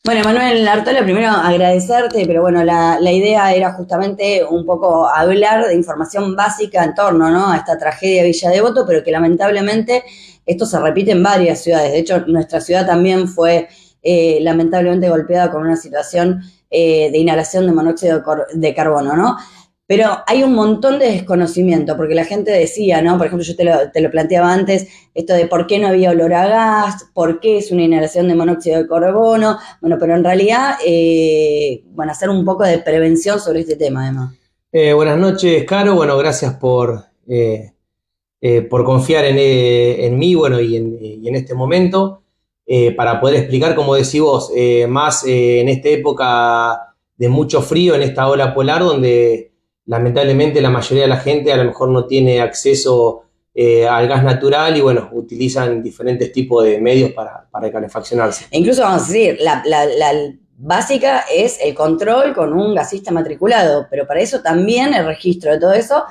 Bueno, Manuel Artola, primero agradecerte, pero bueno, la idea era justamente un poco hablar de información básica en torno, ¿no?, a esta tragedia de Villa Devoto, pero que lamentablemente esto se repite en varias ciudades. De hecho, nuestra ciudad también fue lamentablemente golpeada con una situación de inhalación de monóxido de carbono, ¿no? Pero hay un montón de desconocimiento, porque la gente decía, ¿no? Por ejemplo, yo te lo planteaba antes, esto de por qué no había olor a gas, por qué es una inhalación de monóxido de carbono. Bueno, pero en realidad, bueno, hacer un poco de prevención sobre este tema, además. Buenas noches, Caro. Bueno, gracias por confiar en mí, bueno, y en este momento, para poder explicar, como decís vos, más en esta época de mucho frío, en esta ola polar, donde lamentablemente la mayoría de la gente a lo mejor no tiene acceso al gas natural y, bueno, utilizan diferentes tipos de medios para calefaccionarse. E incluso vamos a decir, la básica es el control con un gasista matriculado, pero para eso también el registro de todo eso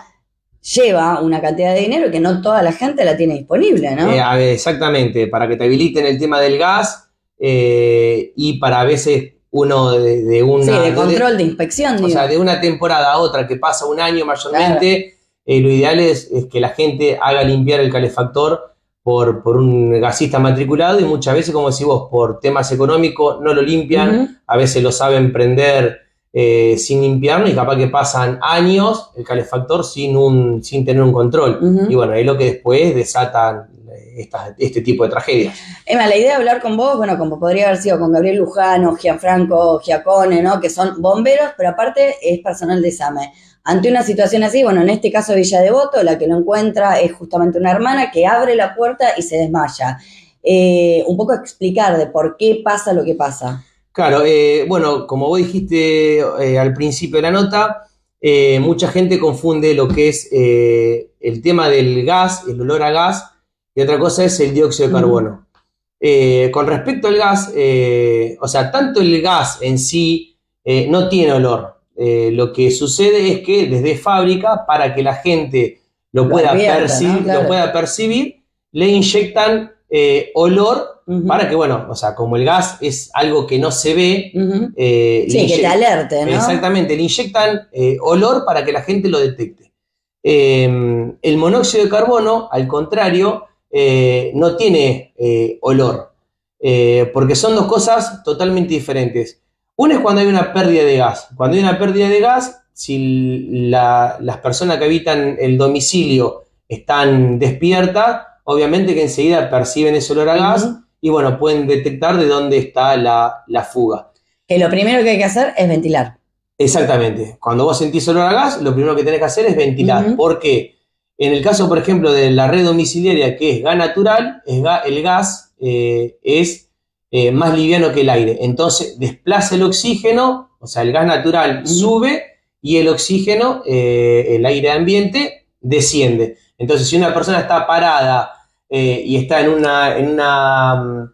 lleva una cantidad de dinero que no toda la gente la tiene disponible, ¿no? A ver, exactamente, para que te habiliten el tema del gas y para a veces uno de una... Sí, de control, de inspección, O digo. sea, de una temporada a otra que pasa un año mayormente, lo ideal es que la gente haga limpiar el calefactor por un gasista matriculado y muchas veces, como decís vos, por temas económicos no lo limpian, a veces lo saben prender sin limpiarlo y capaz que pasan años el calefactor sin tener un control. Y bueno, es lo que después desatan este tipo de tragedias. Emma, la idea de hablar con vos, bueno, como podría haber sido con Gabriel Lujano, Gianfranco Giacone, ¿no?, que son bomberos, pero aparte es personal de SAME. Ante una situación así, bueno, en este caso Villa Devoto, la que lo encuentra es justamente una hermana que abre la puerta y se desmaya. Un poco explicar de por qué pasa lo que pasa. Claro, bueno, como vos dijiste al principio de la nota, mucha gente confunde lo que es el tema del gas, el olor a gas, y otra cosa es el dióxido de carbono. Con respecto al gas, o sea, tanto el gas en sí no tiene olor. Lo que sucede es que desde fábrica, para que la gente lo pueda percibir, ¿no? Claro. Lo pueda percibir, le inyectan olor para que, bueno, o sea, como el gas es algo que no se ve, sí, que te alerte, ¿no? Exactamente, le inyectan olor para que la gente lo detecte. El monóxido de carbono, al contrario, no tiene olor, porque son dos cosas totalmente diferentes. Una es cuando hay una pérdida de gas. Cuando hay una pérdida de gas, si las personas que habitan el domicilio están despiertas, obviamente que enseguida perciben ese olor a gas y, bueno, pueden detectar de dónde está la fuga. Que lo primero que hay que hacer es ventilar. Exactamente. Cuando vos sentís olor a gas, lo primero que tenés que hacer es ventilar. ¿Por qué? En el caso, por ejemplo, de la red domiciliaria, que es gas natural, el gas es más liviano que el aire. Entonces, desplaza el oxígeno, o sea, el gas natural sube y el oxígeno, el aire ambiente, desciende. Entonces, si una persona está parada y está en una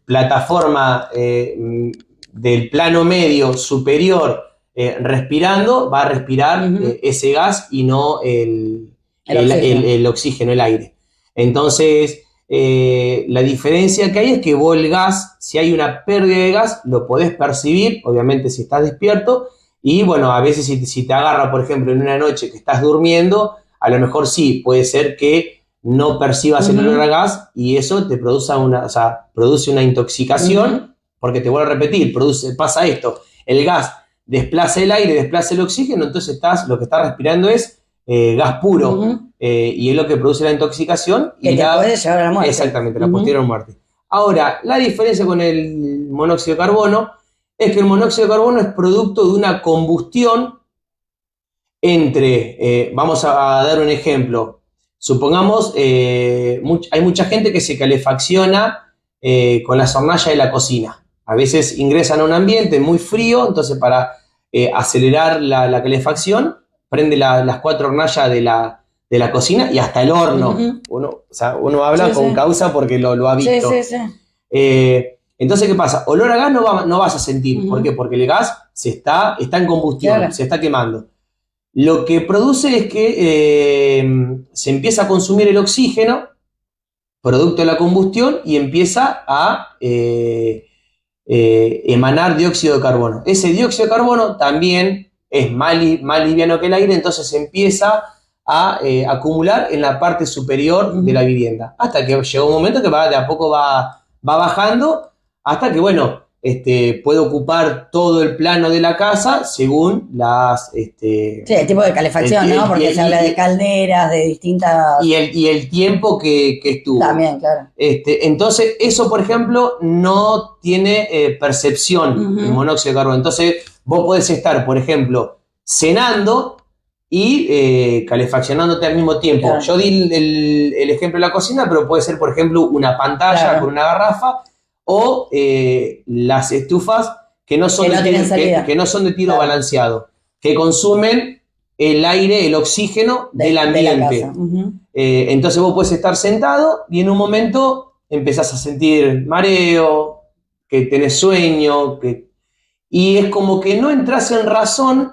plataforma del plano medio superior respirando, va a respirar ese gas y no el oxígeno, el aire. Entonces, la diferencia que hay es que vos el gas, si hay una pérdida de gas, lo podés percibir, obviamente si estás despierto, y bueno, a veces si te agarra, por ejemplo, en una noche que estás durmiendo, a lo mejor sí, puede ser que no percibas el olor a gas y eso te produce una intoxicación, porque te vuelvo a repetir, pasa esto, el gas desplaza el aire, desplaza el oxígeno, entonces lo que estás respirando es gas puro, y es lo que produce la intoxicación. Que te puede llevar a la muerte. Exactamente, la posterior muerte. Ahora, la diferencia con el monóxido de carbono es que el monóxido de carbono es producto de una combustión entre, vamos a dar un ejemplo, supongamos, hay mucha gente que se calefacciona con las hornallas de la cocina. A veces ingresan a un ambiente muy frío, entonces para acelerar la calefacción, prende las 4 hornallas de la cocina y hasta el horno. Uno habla con causa porque lo ha visto. Entonces, ¿qué pasa? Olor a gas no vas a sentir. ¿Por qué? Porque el gas está en combustión, se está quemando. Lo que produce es que se empieza a consumir el oxígeno, producto de la combustión, y empieza a emanar dióxido de carbono. Ese dióxido de carbono también es más liviano que el aire, entonces se empieza a acumular en la parte superior de la vivienda, hasta que llega un momento que de a poco va bajando, hasta que, bueno, puede ocupar todo el plano de la casa según las... sí, el tipo de calefacción, ¿no? Porque se habla de calderas, de distintas... Y el tiempo que estuvo. También, claro. Entonces, eso, por ejemplo, no tiene percepción de monóxido de carbono. Entonces, vos podés estar, por ejemplo, cenando y calefaccionándote al mismo tiempo. Claro. Yo di el ejemplo de la cocina, pero puede ser, por ejemplo, una pantalla con una garrafa o las estufas que no son de tiro balanceado, que consumen el aire, el oxígeno del ambiente. Entonces vos podés estar sentado y en un momento empezás a sentir mareo, que tenés sueño, y es como que no entras en razón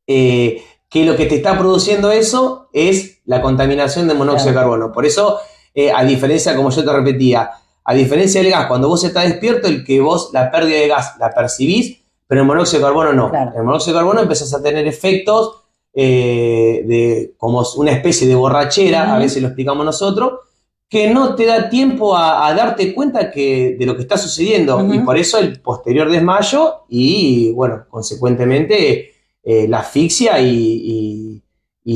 que lo que te está produciendo eso es la contaminación de monóxido de carbono. Por eso, a diferencia, como yo te repetía, a diferencia del gas, cuando vos estás despierto, la pérdida de gas la percibís, pero el monóxido de carbono no. Claro. El monóxido de carbono empezás a tener efectos como una especie de borrachera, a veces lo explicamos nosotros, que no te da tiempo a darte cuenta de lo que está sucediendo. Y por eso el posterior desmayo y, bueno, consecuentemente la asfixia y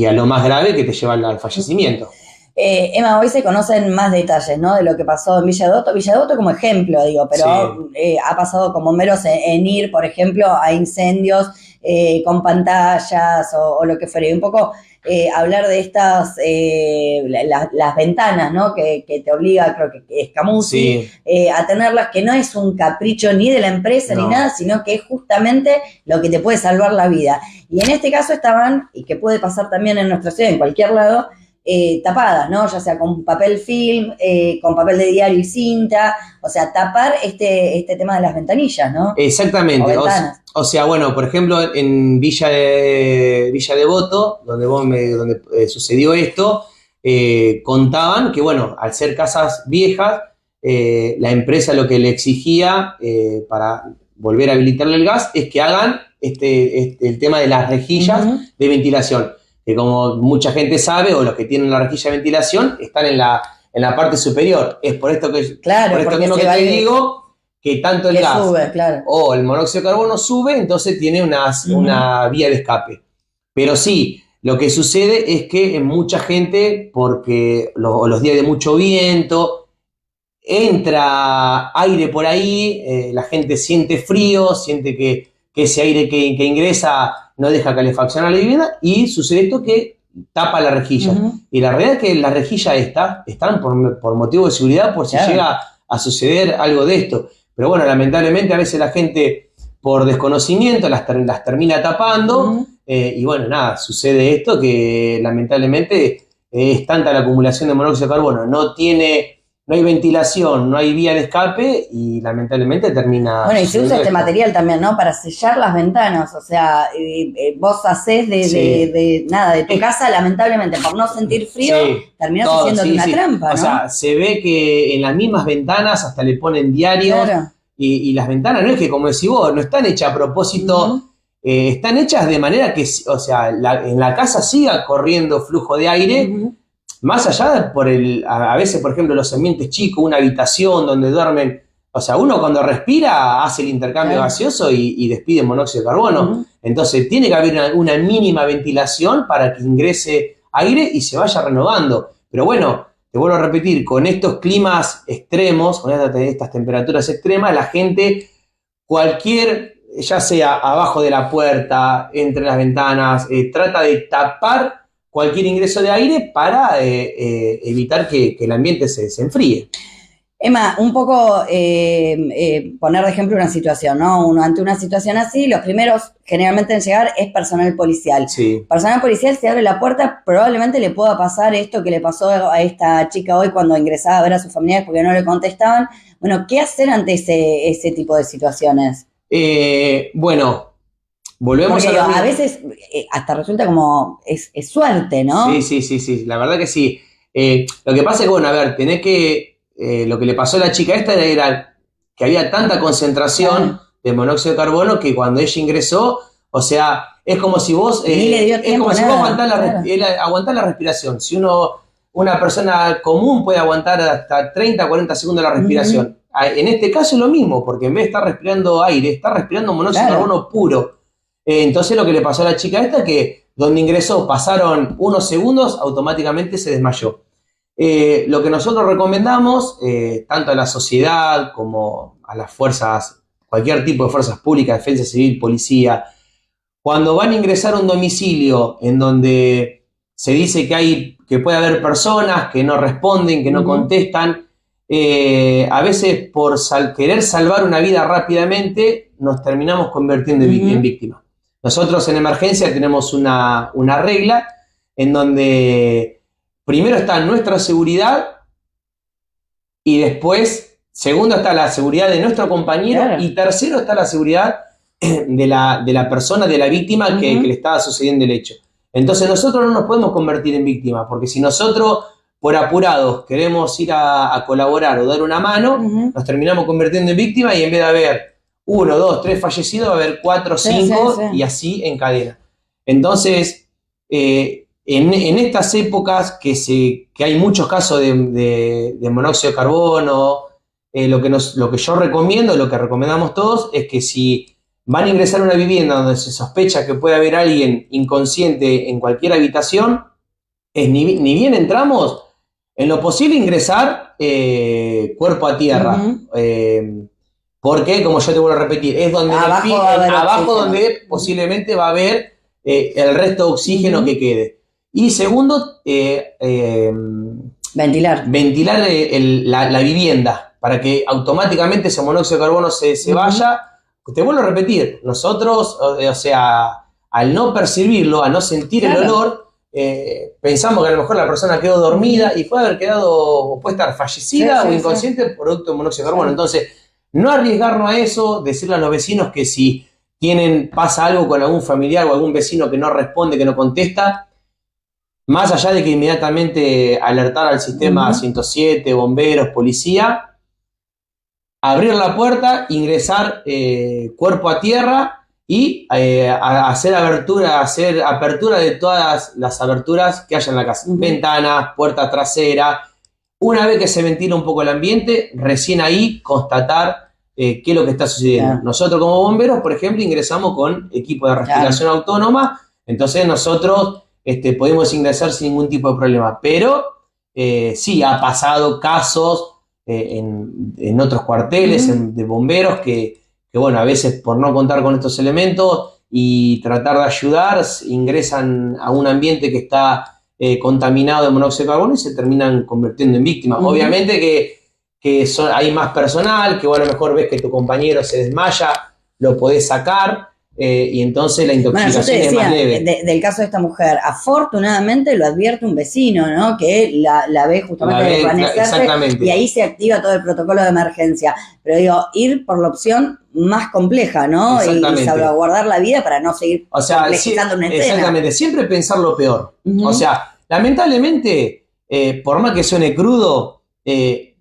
a lo más grave que te lleva al fallecimiento. Emma, hoy se conocen más detalles, ¿no? De lo que pasó en Villa Devoto. Villa Devoto como ejemplo, digo, pero sí. Ha pasado con bomberos en ir, por ejemplo, a incendios con pantallas o lo que fuera. Y un poco hablar de estas, las ventanas, ¿no? Que te obliga, creo que es Camusi, a tenerlas, que no es un capricho ni de la empresa ni nada, sino que es justamente lo que te puede salvar la vida. Y en este caso estaban, y que puede pasar también en nuestra ciudad, en cualquier lado, tapadas, ¿no? Ya sea con papel film, con papel de diario y cinta, o sea, tapar este tema de las ventanillas, ¿no? Exactamente. O sea, bueno, por ejemplo, en Villa Devoto, donde sucedió esto, contaban que, bueno, al ser casas viejas, la empresa lo que le exigía para volver a habilitarle el gas es que hagan el tema de las rejillas de ventilación, que como mucha gente sabe, o los que tienen la rejilla de ventilación, están en la parte superior. Es por esto que, mismo que te digo, que tanto el gas o el monóxido de carbono sube, entonces tiene una vía de escape. Pero sí, lo que sucede es que en mucha gente, porque los días de mucho viento, entra aire por ahí, la gente siente frío, siente que ese aire que ingresa no deja calefaccionar la vivienda, y sucede esto que tapa la rejilla. Y la realidad es que la rejilla están por motivo de seguridad, por si llega a suceder algo de esto. Pero bueno, lamentablemente a veces la gente por desconocimiento las termina tapando, y bueno, nada, sucede esto que lamentablemente es tanta la acumulación de monóxido de carbono, no hay ventilación, no hay vía de escape y lamentablemente termina... Bueno, y se usa este material también, ¿no? Para sellar las ventanas, o sea, vos hacés de tu casa, lamentablemente, por no sentir frío, terminás haciéndote una trampa, ¿no? O sea, se ve que en las mismas ventanas hasta le ponen diarios, y las ventanas no es que, como decís vos, no están hechas a propósito, están hechas de manera que, o sea, en la casa siga corriendo flujo de aire, más allá a veces, por ejemplo, los ambientes chicos, una habitación donde duermen, o sea, uno cuando respira hace el intercambio gaseoso y despide monóxido de carbono. Entonces tiene que haber una mínima ventilación para que ingrese aire y se vaya renovando. Pero bueno, te vuelvo a repetir, con estos climas extremos, con estas temperaturas extremas, la gente, ya sea abajo de la puerta, entre las ventanas, trata de tapar cualquier ingreso de aire para evitar que el ambiente se enfríe. Emma, un poco poner de ejemplo una situación, ¿no? Uno ante una situación así, los primeros generalmente en llegar es personal policial. Personal policial, si abre la puerta, probablemente le pueda pasar esto que le pasó a esta chica hoy cuando ingresaba a ver a sus familiares porque no le contestaban. Bueno, ¿qué hacer ante ese tipo de situaciones? Bueno, volvemos a veces hasta resulta como es suerte, ¿no? Sí, la verdad que sí. Lo que pasa es que, bueno, a ver, lo que le pasó a la chica esta era que había tanta concentración de monóxido de carbono que cuando ella ingresó, o sea, es como si vos, aguantás la respiración. Si una persona común puede aguantar hasta 30, 40 segundos la respiración. En este caso es lo mismo, porque en vez de estar respirando aire, está respirando monóxido de carbono puro. Entonces lo que le pasó a la chica esta, que donde ingresó pasaron unos segundos, automáticamente se desmayó. Lo que nosotros recomendamos, tanto a la sociedad como a las fuerzas, cualquier tipo de fuerzas públicas, defensa civil, policía, cuando van a ingresar a un domicilio en donde se dice que puede haber personas que no responden, que no contestan, a veces por querer salvar una vida rápidamente nos terminamos convirtiendo en víctimas. Nosotros en emergencia tenemos una regla en donde primero está nuestra seguridad y después, segundo está la seguridad de nuestro compañero y tercero está la seguridad de la persona, de la víctima que le estaba sucediendo el hecho. Entonces nosotros no nos podemos convertir en víctimas, porque si nosotros por apurados queremos ir a colaborar o dar una mano, nos terminamos convirtiendo en víctimas y en vez de haber 1, 2, 3 fallecidos va a haber 4, 5 y así en cadena. Entonces, en estas épocas que hay muchos casos de monóxido de carbono, lo que yo recomiendo, lo que recomendamos todos, es que si van a ingresar a una vivienda donde se sospecha que puede haber alguien inconsciente en cualquier habitación, ni bien entramos, en lo posible ingresar cuerpo a tierra. Porque, como yo te vuelvo a repetir, es donde abajo donde posiblemente va a haber el resto de oxígeno que quede. Y segundo, ventilar la vivienda para que automáticamente ese monóxido de carbono se vaya. Te vuelvo a repetir, nosotros, o sea, al no percibirlo, al no sentir el olor, pensamos que a lo mejor la persona quedó dormida y puede estar fallecida o inconsciente producto de monóxido de carbono. Entonces, no arriesgarnos a eso, decirle a los vecinos que si pasa algo con algún familiar o algún vecino que no responde, que no contesta, más allá de que inmediatamente alertar al sistema 107, bomberos, policía, abrir la puerta, ingresar cuerpo a tierra y hacer apertura de todas las aberturas que haya en la casa. Ventanas, puerta trasera. Una vez que se ventila un poco el ambiente, recién ahí constatar qué es lo que está sucediendo. Nosotros como bomberos, por ejemplo, ingresamos con equipo de respiración autónoma, entonces nosotros podemos ingresar sin ningún tipo de problema. Pero sí, ha pasado casos en otros cuarteles de bomberos que, bueno, a veces por no contar con estos elementos y tratar de ayudar, ingresan a un ambiente que está contaminado de monóxido de carbono y se terminan convirtiendo en víctimas. Obviamente que hay más personal, que vos a lo mejor ves que tu compañero se desmaya, lo podés sacar y entonces la intoxicación es más leve. Del caso de esta mujer, afortunadamente lo advierte un vecino, ¿no? Que la ve justamente desvanecerse y ahí se activa todo el protocolo de emergencia. Pero digo, ir por la opción más compleja, ¿no? Y salvaguardar la vida para no seguir complejizando una escena. Exactamente, siempre pensar lo peor. O sea, lamentablemente, por más que suene crudo,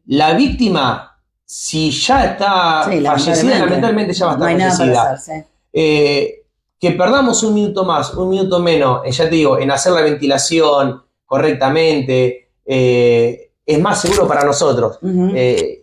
la víctima, si ya está fallecida, lamentablemente ya va a estar fallecida. Que perdamos un minuto más, un minuto menos, ya te digo, en hacer la ventilación correctamente, es más seguro para nosotros.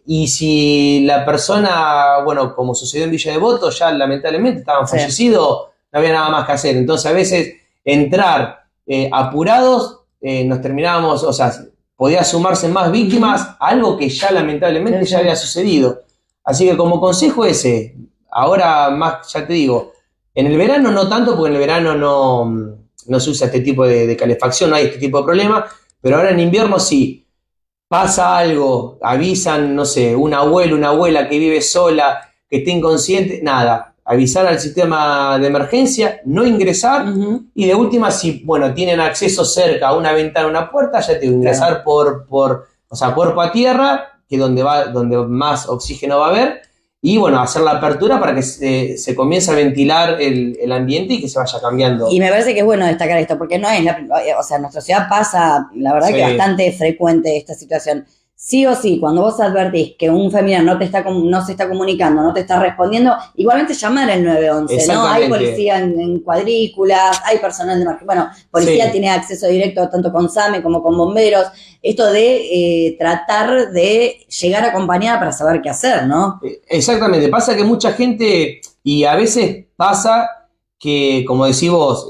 Y si la persona, bueno, como sucedió en Villa Devoto, ya lamentablemente estaban fallecidos, no había nada más que hacer. Entonces a veces entrar apurados, nos terminábamos, o sea, podía sumarse más víctimas a algo que ya lamentablemente ya había sucedido. Así que como consejo ese, ahora más, ya te digo, en el verano no tanto, porque en el verano no se usa este tipo de calefacción, no hay este tipo de problema, pero ahora en invierno sí. Pasa algo, avisan, no sé, un abuelo, una abuela que vive sola, que esté inconsciente, nada, avisar al sistema de emergencia, no ingresar y de última, si, bueno, tienen acceso cerca a una ventana, una puerta, ya te digo, ingresar por cuerpo a tierra, que es donde más oxígeno va a haber, y bueno, hacer la apertura para que se comience a ventilar el ambiente y que se vaya cambiando. Y me parece que es bueno destacar esto, porque no es, o sea, en nuestra ciudad pasa, la verdad que bastante frecuente esta situación. sí o sí, cuando vos advertís que un familiar no se está comunicando, no te está respondiendo, igualmente llamar al 911, ¿no? Hay policía en cuadrículas, hay personal de emergencia. Bueno, policía tiene acceso directo tanto con SAME como con bomberos. Esto de tratar de llegar acompañada para saber qué hacer, ¿no? Exactamente. Pasa que mucha gente, y a veces pasa que, como decís vos,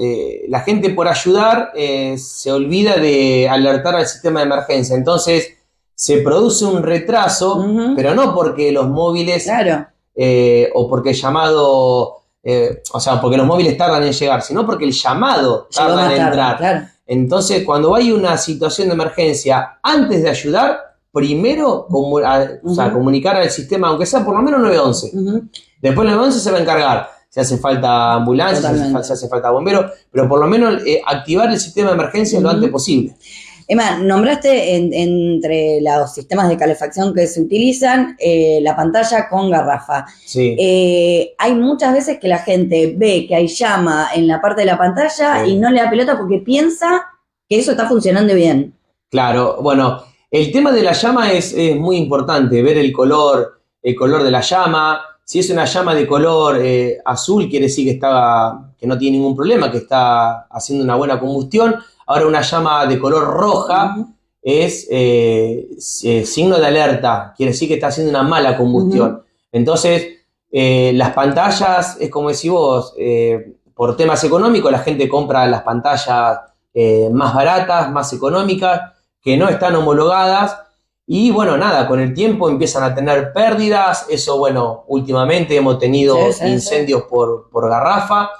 la gente por ayudar se olvida de alertar al sistema de emergencia. Entonces, se produce un retraso, pero no porque los móviles o porque el llamado, o sea, porque los móviles tardan en llegar, sino porque el llamado tarda en entrar. Claro. Entonces, cuando hay una situación de emergencia, antes de ayudar, primero o sea, comunicar al sistema, aunque sea por lo menos 911. Después el 911 se va a encargar. Si hace falta ambulancia, si hace falta bombero, pero por lo menos activar el sistema de emergencia lo antes posible. Emma, nombraste entre los sistemas de calefacción que se utilizan la pantalla con garrafa. Sí. Hay muchas veces que la gente ve que hay llama en la parte de la pantalla y no le da pelota porque piensa que eso está funcionando bien. Claro, bueno, el tema de la llama es muy importante, ver el color de la llama. Si es una llama de color azul, quiere decir que no tiene ningún problema, que está haciendo una buena combustión. Ahora una llama de color roja es signo de alerta, quiere decir que está haciendo una mala combustión. Entonces, las pantallas, es como decís vos, por temas económicos la gente compra las pantallas más baratas, más económicas, que no están homologadas. Y bueno, nada, con el tiempo empiezan a tener pérdidas. Eso, bueno, últimamente hemos tenido incendios por garrafa.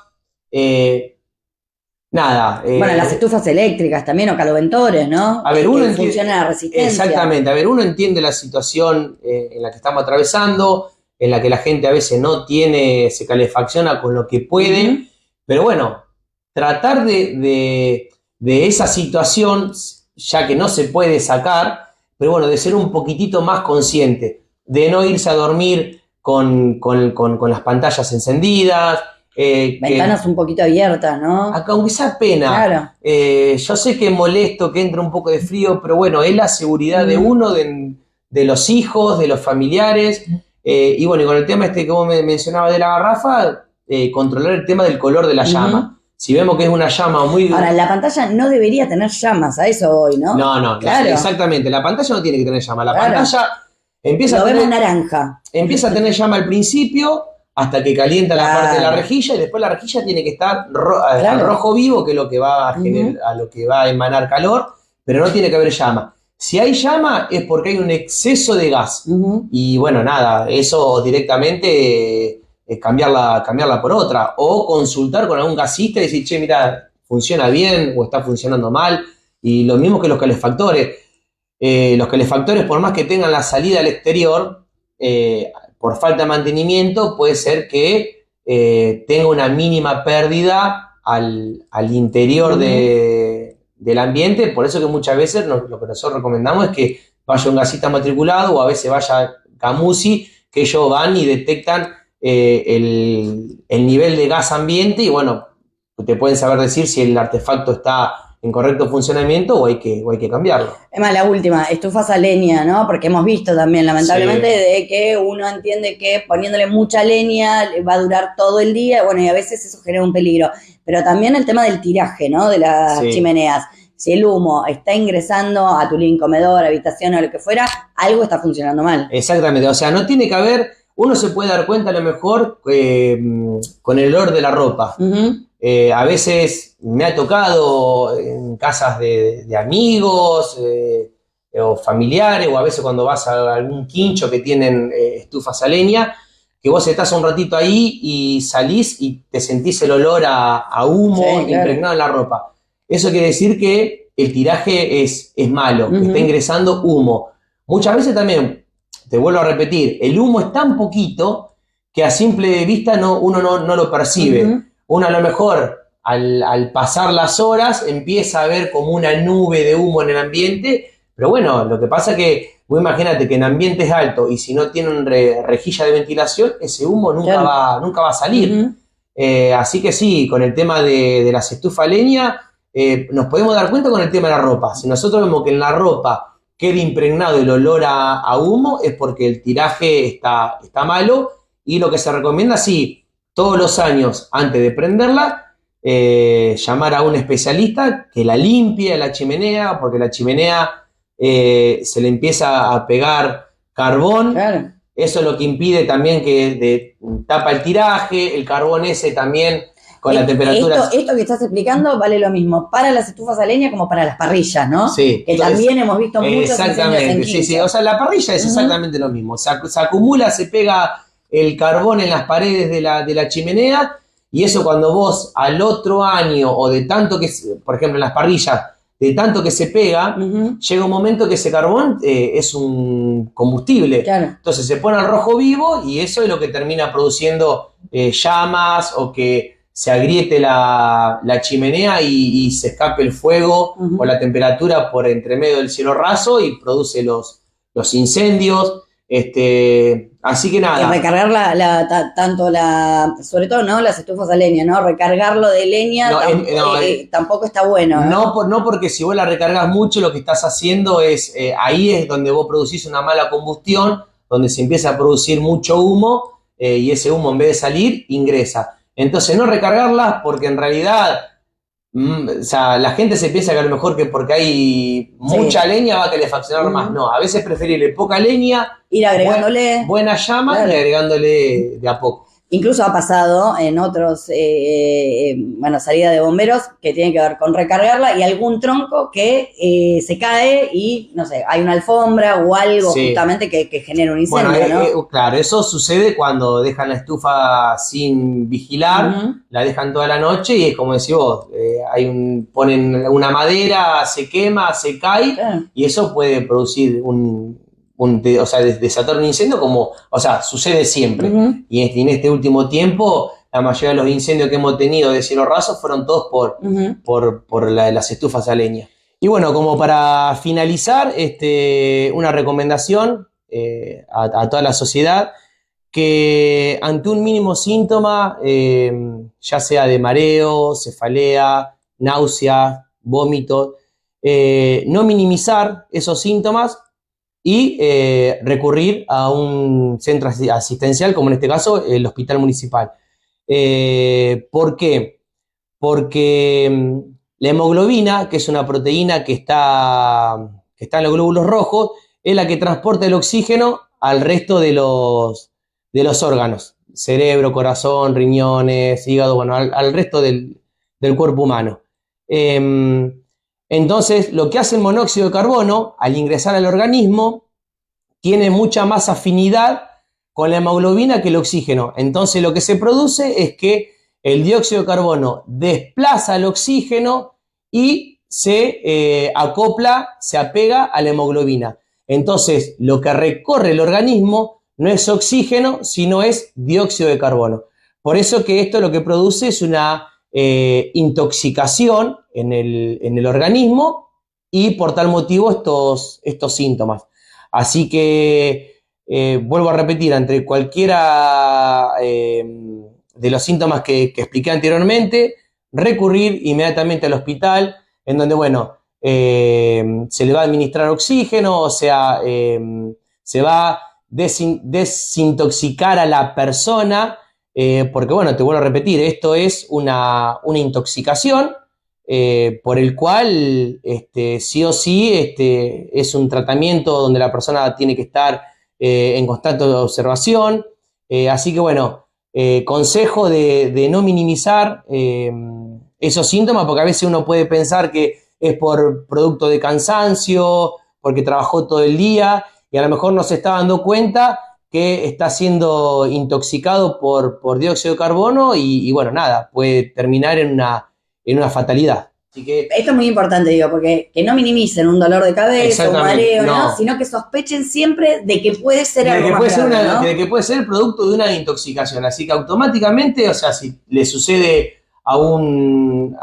Bueno, las estufas eléctricas también, o caloventores, ¿no? A ver, uno funciona la resistencia. Exactamente. A ver, uno entiende la situación en la que estamos atravesando, en la que la gente a veces no se calefacciona con lo que puede. Pero bueno, tratar de esa situación, ya que no se puede sacar, pero bueno, de ser un poquitito más consciente, de no irse a dormir con las pantallas encendidas. Ventanas un poquito abiertas, ¿no? Acá, aunque sea pena. Claro. Yo sé que es molesto, que entra un poco de frío, pero bueno, es la seguridad de uno, de los hijos, de los familiares. Y bueno, y con el tema que vos me mencionabas de la garrafa, controlar el tema del color de la llama. Si vemos que es una llama muy... Ahora, la pantalla no debería tener llamas, a eso voy, ¿no? No, claro. Exactamente. La pantalla no tiene que tener llama. La pantalla empieza vemos naranja. Empieza a tener llama al principio, hasta que calienta la parte de la rejilla, y después la rejilla tiene que estar al rojo vivo, que es lo que va a generar, a lo que va a emanar calor, pero no tiene que haber llama. Si hay llama es porque hay un exceso de gas. Y bueno, nada, eso directamente es cambiarla por otra, o consultar con algún gasista y decir, che, mira, funciona bien o está funcionando mal. Y lo mismo que los calefactores. Los calefactores, por más que tengan la salida al exterior, por falta de mantenimiento, puede ser que tenga una mínima pérdida al interior del ambiente. Por eso que muchas veces lo que nosotros recomendamos es que vaya un gasista matriculado, o a veces vaya Camusi, que ellos van y detectan el nivel de gas ambiente, y bueno, te pueden saber decir si el artefacto está en correcto funcionamiento o hay que cambiarlo. Es más, la última, estufas a leña, ¿no? Porque hemos visto también, lamentablemente, de que uno entiende que poniéndole mucha leña va a durar todo el día, bueno, y a veces eso genera un peligro. Pero también el tema del tiraje, ¿no? De las chimeneas. Si el humo está ingresando a tu living, comedor, habitación o lo que fuera, algo está funcionando mal. Exactamente, o sea, no tiene que haber... Uno se puede dar cuenta a lo mejor con el olor de la ropa. A veces me ha tocado en casas de amigos o familiares, o a veces cuando vas a algún quincho que tienen estufas a leña, que vos estás un ratito ahí y salís y te sentís el olor a humo impregnado en la ropa. Eso quiere decir que el tiraje es malo, que está ingresando humo. Muchas veces también, te vuelvo a repetir, el humo es tan poquito que a simple vista uno no lo percibe. Uno a lo mejor al pasar las horas empieza a ver como una nube de humo en el ambiente, pero bueno, lo que pasa es que vos imagínate que en ambientes altos, y si no tienen rejilla de ventilación, ese humo nunca va a salir. Así que sí, con el tema de las estufas a leña, nos podemos dar cuenta con el tema de la ropa. Si nosotros vemos que en la ropa quede impregnado el olor a humo, es porque el tiraje está malo, y lo que se recomienda, sí, todos los años antes de prenderla, llamar a un especialista que la limpie la chimenea, porque la chimenea se le empieza a pegar carbón. Claro. Eso es lo que impide también que tapa el tiraje, el carbón ese también con la temperatura. Esto que estás explicando vale lo mismo para las estufas a leña como para las parrillas, ¿no? Sí. Que entonces, también hemos visto muchos exactamente, sí. O sea, la parrilla es exactamente lo mismo. Se acumula, se pega el carbón en las paredes de la chimenea, y eso cuando vos al otro año, o de tanto que, por ejemplo en las parrillas, de tanto que se pega, llega un momento que ese carbón es un combustible. Claro. Entonces se pone al rojo vivo, y eso es lo que termina produciendo llamas, o que se agriete la chimenea y se escape el fuego o la temperatura por entre medio del cielo raso, y produce los incendios. Así que nada. Y recargar sobre todo, ¿no? Las estufas a leña, ¿no? Recargarlo de leña tampoco está bueno. No, porque si vos la recargas mucho, lo que estás haciendo es, ahí es donde vos producís una mala combustión, donde se empieza a producir mucho humo, y ese humo, en vez de salir, ingresa. Entonces no recargarlas, porque en realidad o sea, la gente se piensa que a lo mejor que porque hay mucha leña va a calefaccionar más. No, a veces es preferible poca leña, ir agregándole buena llama, y agregándole de a poco. Incluso ha pasado en otros, salida de bomberos que tienen que ver con recargarla, y algún tronco que se cae y, no sé, hay una alfombra o algo justamente que genera un incendio, ¿no? Claro, eso sucede cuando dejan la estufa sin vigilar, la dejan toda la noche, y es como decís vos, ponen una madera, se quema, se cae, y eso puede producir desatar un incendio, sucede siempre. Y en este último tiempo, la mayoría de los incendios que hemos tenido de cielo raso fueron todos por las estufas a leña. Y bueno, como para finalizar, una recomendación a toda la sociedad, que ante un mínimo síntoma, ya sea de mareo, cefalea, náusea, vómito, no minimizar esos síntomas, y recurrir a un centro asistencial, como en este caso el hospital municipal. ¿Por qué? Porque la hemoglobina, que es una proteína que está en los glóbulos rojos, es la que transporta el oxígeno al resto de los órganos: cerebro, corazón, riñones, hígado, al resto del cuerpo humano. Entonces, lo que hace el monóxido de carbono al ingresar al organismo tiene mucha más afinidad con la hemoglobina que el oxígeno. Entonces, lo que se produce es que el dióxido de carbono desplaza el oxígeno y se acopla, se apega a la hemoglobina. Entonces, lo que recorre el organismo no es oxígeno, sino es dióxido de carbono. Por eso que esto lo que produce es una intoxicación en el organismo, y por tal motivo estos síntomas. Así que vuelvo a repetir, entre cualquiera de los síntomas que expliqué anteriormente, recurrir inmediatamente al hospital, en donde se le va a administrar oxígeno, o sea, se va a desintoxicar a la persona, porque te vuelvo a repetir, esto es una intoxicación, por el cual sí o sí es un tratamiento donde la persona tiene que estar en constante observación. Así que consejo de no minimizar esos síntomas, porque a veces uno puede pensar que es por producto de cansancio, porque trabajó todo el día, y a lo mejor no se está dando cuenta que está siendo intoxicado por dióxido de carbono, y puede terminar en una fatalidad. Así que esto es muy importante, porque que no minimicen un dolor de cabeza, un mareo, ¿no? Sino que sospechen siempre de que puede ser algo más grave, de que puede ser el producto de una intoxicación. Así que automáticamente, si le sucede a un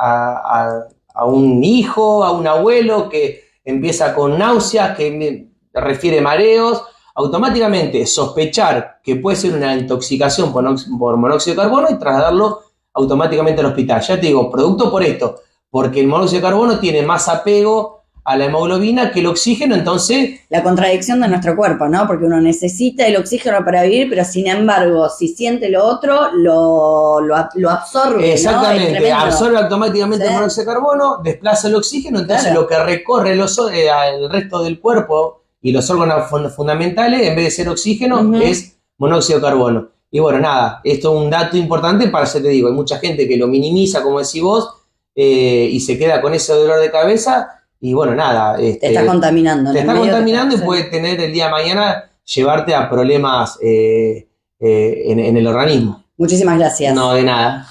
hijo, a un abuelo que empieza con náuseas, que refiere mareos, automáticamente sospechar que puede ser una intoxicación por monóxido de carbono y trasladarlo automáticamente al hospital. Ya te digo, producto por esto, porque el monóxido de carbono tiene más apego a la hemoglobina que el oxígeno, entonces... La contradicción de nuestro cuerpo, ¿no? Porque uno necesita el oxígeno para vivir, pero sin embargo, si siente lo otro, lo absorbe, exactamente, ¿no? absorbe automáticamente el monóxido de carbono, desplaza el oxígeno, entonces lo que recorre el resto del cuerpo y los órganos fundamentales, en vez de ser oxígeno, es monóxido de carbono. Y bueno, nada, esto es un dato importante para, ya te digo, hay mucha gente que lo minimiza, como decís vos, y se queda con ese dolor de cabeza, y bueno, nada. Te está contaminando. Te está contaminando y puede tener el día de mañana, llevarte a problemas en el organismo. Muchísimas gracias. No, de nada.